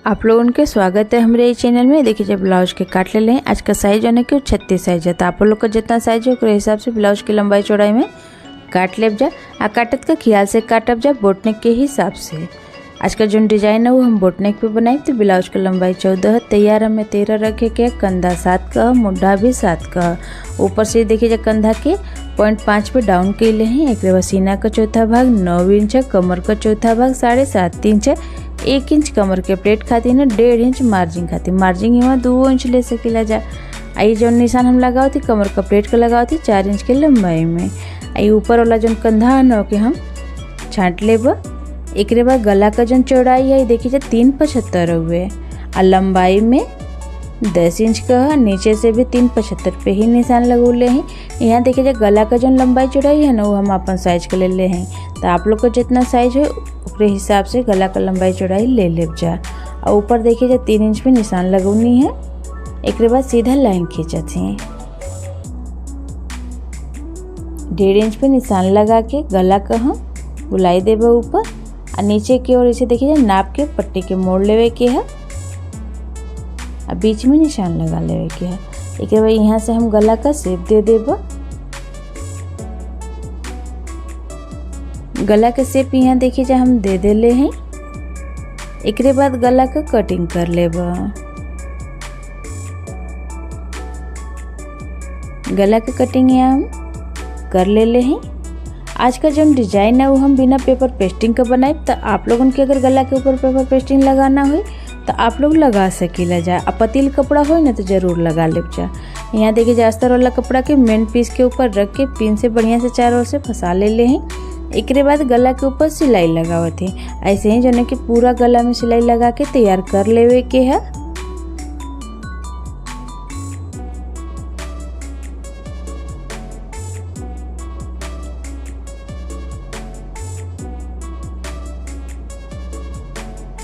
आप लोगों के स्वागत है हमारे चैनल में। देखिए जब ब्लाउज के काट ले लें, आज का साइज होने के 36 साइज है, तो आप लोग का जितना साइज है उसके हिसाब से ब्लाउज की लंबाई चौड़ाई में काट लेब जा। आ काटत का ख्याल से काटब जा बोटनेक के हिसाब से। आज का जो डिजाइन है वो हम बोटनेक पे बनाए, तो ब्लाउज की लंबाई 14 है, तैयार हमें 13 रखे के, कंधा 7 का, मुड्ढा भी 7 का। ऊपर से देखिए जो कंधा के 0.5 पे डाउन के लिए हैं। एक रेवा सीना का चौथा भाग 9 इंच है, कमर का चौथा भाग 7.5 इंच है, 1 इंच कमर के प्लेट खाती ना, 1.5 इंच मार्जिन खाती। मार्जिन यहाँ 2 इंच ले सकेला जा। आई जो निशान हम लगाओ थी कमर का प्लेट का लगाओ थी 4 इंच के लंबाई में। आई ऊपर वाला जो कंधा है के हम छाँट लेब। एक बाद गला का जो चौड़ाई है देखिए 3.75 हुए और लंबाई में 10 इंच का है। नीचे से भी 3.75 पे ही निशान लगौले हैं। यहाँ देखिए गला का जो लंबाई चौड़ाई है ना वो हम अपन साइज का ले ले हैं, तो आप लोग को जितना साइज है उसके हिसाब से गला का लंबाई चौड़ाई ले ले जा। और ऊपर देखिए 3 इंच पे निशान लगौनी है। एक बाद सीधा लाइन खींचत हैं, 1.5 इंच पे निशान लगा के गला का हम बुलाई देवे ऊपर और नीचे की ओर इसे देखिए नाप के पट्टी के मोड़ लेवे के है और बीच में निशान लगा लेवे के है। एक बार यहाँ से हम गला का शेप दे देब। गला के शेप यहाँ देखिए जो हम दे ले हैं। एक बाद गला का कटिंग कर लेब। गला के कटिंग यहाँ हम कर ले हैं। आज का जो डिजाइन है वो हम बिना पेपर पेस्टिंग का बनाए, तो आप लोगों के अगर गला के ऊपर पेपर पेस्टिंग लगाना हो तो आप लोग लगा सकेला जा। अब पतील कपड़ा हो ना तो ज़रूर लगा ले जा। यहाँ देखिए अस्तर वाला कपड़ा के मेन पीस के ऊपर रख के पिन से बढ़िया से चारों ओर से फंसा ले हैं। एक बाद गला के ऊपर सिलाई लगावत है। ऐसे ही जो कि पूरा गला में सिलाई लगा के तैयार कर लेवे के है।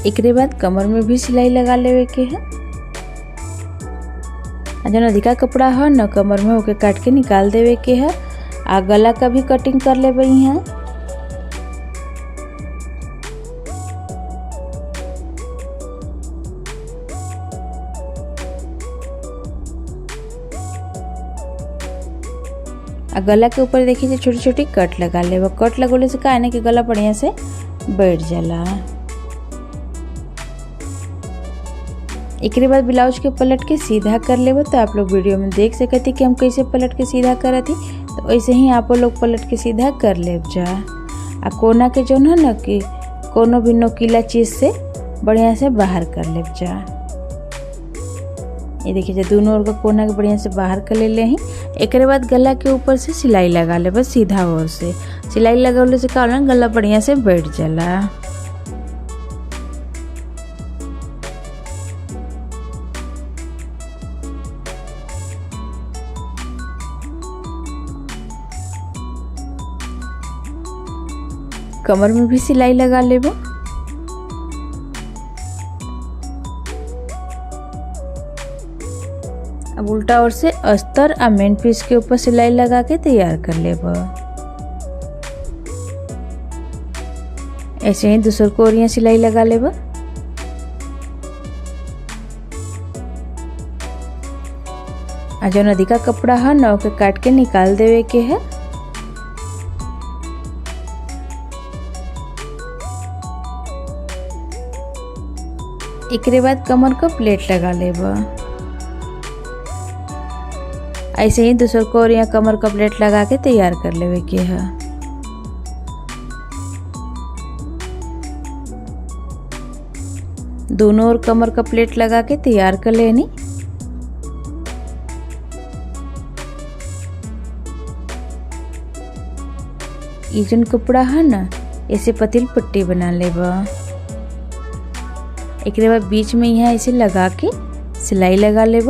एक बाद कमर में भी सिलाई लगा लेवे के है। जो अधिका कपड़ा है न कमर में ओके काट के निकाल देवे के है। आ गला का भी कटिंग कर लेवे यहाँ। गला के ऊपर देखिए छोटी छोटी कट लगा लेवे। कट लगोले से का है ना कि गला बढ़िया से बैठ जाला। एक बाद ब्लाउज के पलट के सीधा कर लेब, तो आप लोग वीडियो में देख सकते कि हम कैसे पलट के सीधा करत ही, तो ऐसे ही आप लोग पलट के सीधा कर लेब जा। आ कोना के जो है ना कि कोनो भी नोकीला चीज़ से बढ़िया से बाहर कर लेब जा। ये देखिए दोनों ओर का कोना के बढ़िया से बाहर कर ले हैं। एक बाद गला के ऊपर से सिलाई लगा ले, बस सीधा ओर से सिलाई लगाने से का गला बढ़िया से बैठ जाला। कमर में भी सिलाई लगा लेब। अब उल्टा ओर से अस्तर और मेन पीस के ऊपर सिलाई लगा के तैयार कर लेब। ऐसे ही दूसर को ओर सिलाई लगा लेब। जो नदी का कपड़ा है ना के काट के निकाल देवे के है। एक बाद कमर का प्लेट लगा लेब। ऐसे ही दूसर को और यहाँ कमर का प्लेट लगा के तैयार कर लेवे के है। दोनों ओर कमर का प्लेट लगा के तैयार कर लेनी। ये जो कपड़ा है ना ऐसे पतील पट्टी बना लेब। एक बाद बीच में यहाँ इसे लगा के सिलाई लगा लेब।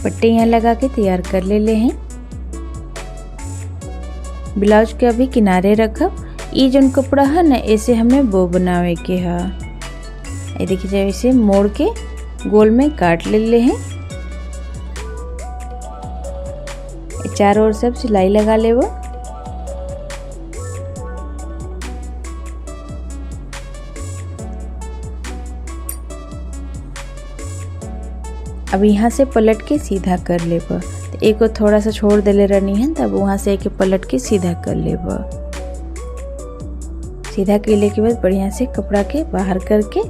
पट्टी यहाँ लगा के तैयार कर ले हैं। ब्लाउज के अभी किनारे रखब। ई जौन कपड़ा है ना ऐसे हमें बो बनावे के है। ये देखिए जब इसे मोड़ के गोल में काट ले हैं। चारों ओर सब सिलाई लगा ले वो। अब यहाँ से पलट के सीधा कर लेब। तो एक को थोड़ा सा छोड़ देले रहनी है, तब वहाँ से एक पलट के सीधा कर लेब। सीधा केले के बाद बढ़िया से कपड़ा के बाहर करके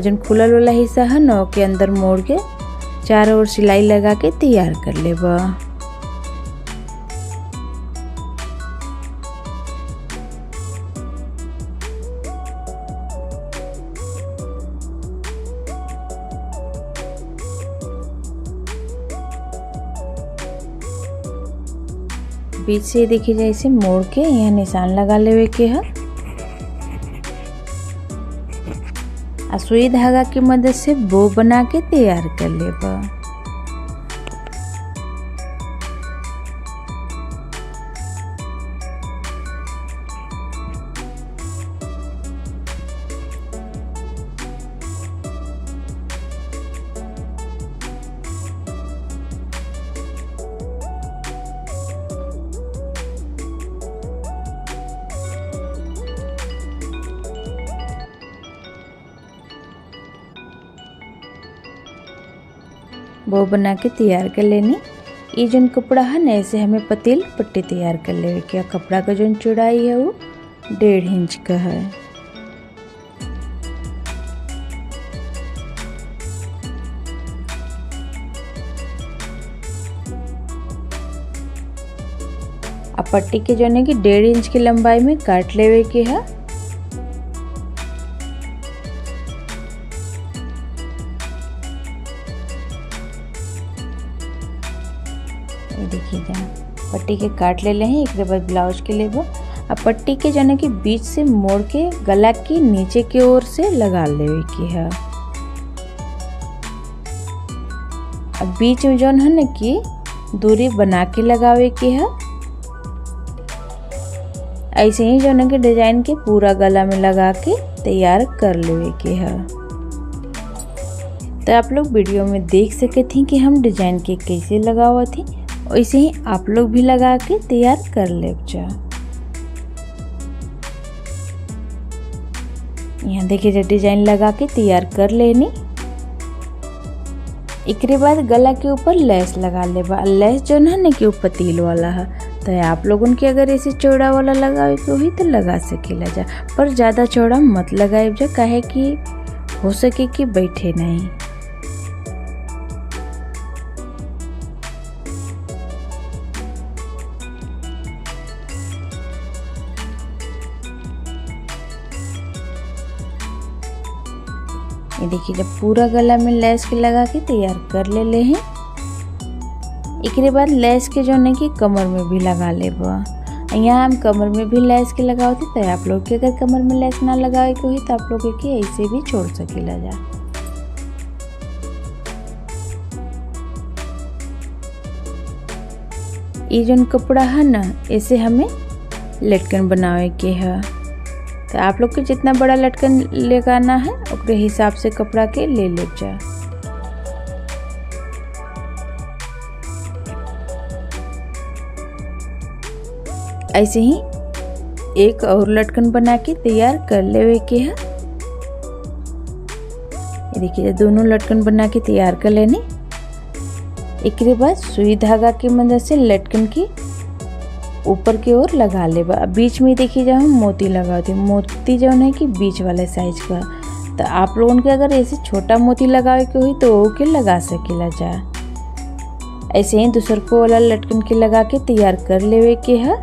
जौन खुलल वाला हिस्सा है ना के अंदर मोड़ के चारों ओर सिलाई लगा के तैयार कर लेब। बीच से देखिए जैसे मोड़ के यहाँ निशान लगा लेवे के है। सुई धागा की मदद से बो बना के तैयार कर लेबा। बो बना के तैयार कर लेनी। ये जौन कपड़ा है ना ऐसे हमें पतील पट्टी तैयार कर लेवे के। कपड़ा का जौन चौड़ाई है वो 1.5 इंच का है। अब पट्टी के जौन है कि 1.5 इंच की लंबाई में काट लेवे के है। देखिए जहाँ पट्टी के काट ले हैं। एक बाद ब्लाउज के लेब। अब पट्टी के जाने के बीच से मोड़ के गला की नीचे की ओर से लगा लेवे की है। अब बीच में जौन है ना कि दूरी बना के लगावे की है। ऐसे ही जौन है कि डिजाइन के पूरा गला में लगा के तैयार कर लेवे की है। तो आप लोग वीडियो में देख सके थी कि हम डिजाइन के कैसे लगावा थी, वैसे ही आप लोग भी लगा के तैयार कर ले। यहाँ देखिए जब डिजाइन लगा के तैयार कर लेनी। एकरे बाद गला के ऊपर लेस लगा लेबा। लेस जो है ना कि ऊपर पतील वाला है, तो आप लोगों के अगर ऐसे चौड़ा वाला लगावे के हुई तो लगा सकेला जा, पर ज़्यादा चौड़ा मत लगाए जा, काहे कि हो सके कि बैठे नहीं। ये देखिए जब पूरा गला में लेस के लगा के तैयार कर ले हैं। एकरे बाद लेस के जो है कि कमर में भी लगा लेब। यहाँ हम कमर में भी लेस के लगावती, तो आप लोग के अगर कमर में लेस ना लगावे के हुई तो आप लोग के ऐसे भी छोड़ सकेला जा। ये जो कपड़ा है ना ऐसे हमें लटकन बनावे के है। तो आप लोग के जितना बड़ा लटकन लगाना है उसके हिसाब से कपड़ा के ले जा। ऐसे ही एक और लटकन बना के तैयार कर लेवे के है। ये देखिए दोनों लटकन बना के तैयार कर लेने। एक बाद सुई धागा की मदद से लटकन की ऊपर की ओर लगा ले। बीच में देखिए जब हम मोती लगाते, मोती जो है कि बीच वाले साइज का, तो आप लोगों के अगर ऐसे छोटा मोती लगावे के हुई तो वो के लगा सकेला जा। ऐसे ही दूसर को वाला लटकन के लगा के तैयार कर लेवे के है।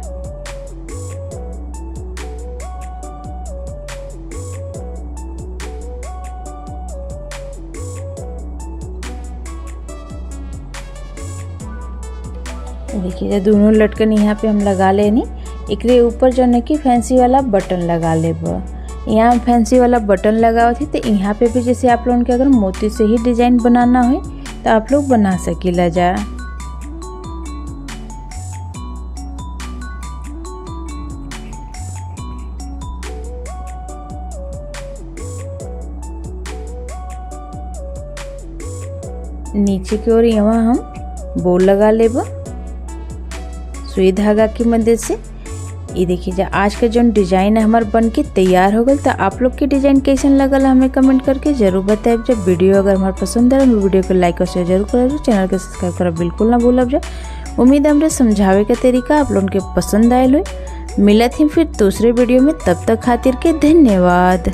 देखिए दोनों लटकन यहाँ पे हम लगा लेनी। एकरे ऊपर जो है कि फैंसी वाला बटन लगा लेब। यहाँ फैंसी वाला बटन लगाओ थी, तो यहाँ पे भी जैसे आप लोगों के अगर मोती से ही डिजाइन बनाना हो तो आप लोग बना सकेला जा। नीचे की ओर यहाँ हम बोल लगा लेब सुई धागा की मदद से। ये देखिए जा आज का जो डिजाइन है हमार बन के तैयार हो गल। तो आप लोग के डिजाइन कैसन लगल हमें कमेंट करके जरूर बताएब। जब वीडियो अगर हमारे पसंद है वीडियो को लाइक और शेयर जरूर करब। चैनल के सब्सक्राइब करब बिल्कुल ना भूलब जा। उम्मीद है हमरे समझावे का तरीका आप लोगन के पसंद आयल हो। मिलत ही फिर दूसरे वीडियो में, तब तक खातिर के धन्यवाद।